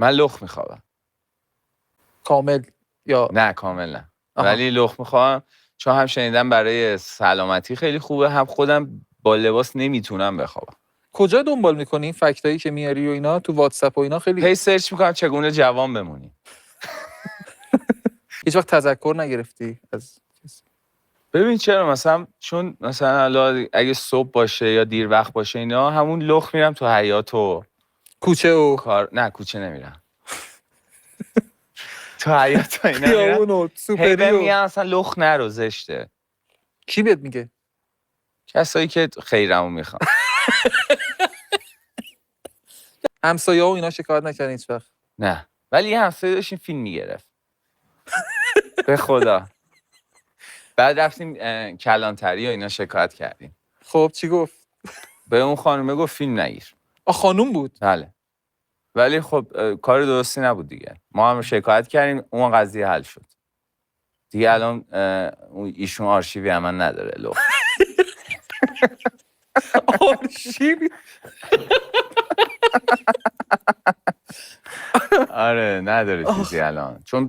من لخت میخوابم. کامل یا نه کامل نه. ولی لخت میخوام چون هم شنیدم برای سلامتی خیلی خوبه، هم خودم با لباس نمیتونم بخوابم. کجا دنبال میکنی این فکتایی که میاری و اینا؟ تو واتساپ و اینا خیلی هی سرچ میکنم چگونه جوان بمونی. هیچ وقت تذکر نگرفتی از ببین چرا مثلا چون مثلا اگه صبح باشه یا دیر وقت باشه اینا همون لخت میرم تو حیاط و کوچه و کار. نه کوچه نمیرم. تو حیاط و اینا میرم. خیابون و سوپری و میگم اصلا لخت نرو زشته. کی بهت میگه؟ کسایی که خیرمو میخوان. همسایه‌ها و اینا شکایت نکردن هیچ وقت؟ نه ولی یه همسایه داشتیم فیلم میگرفت. به خدا. بعد رفتیم کلانتری و اینا شکایت کردیم. خب چی گفت؟ به اون خانومه گفت فیلم نگیر. خانوم بود؟ بله. ولی خب کار درستی نبود دیگه. ما هم شکایت کردیم اون قضیه حل شد. دیگه الان ایشون آرشیوی من نداره لخت. آرشیوی؟ آره نداره چیزی الان چون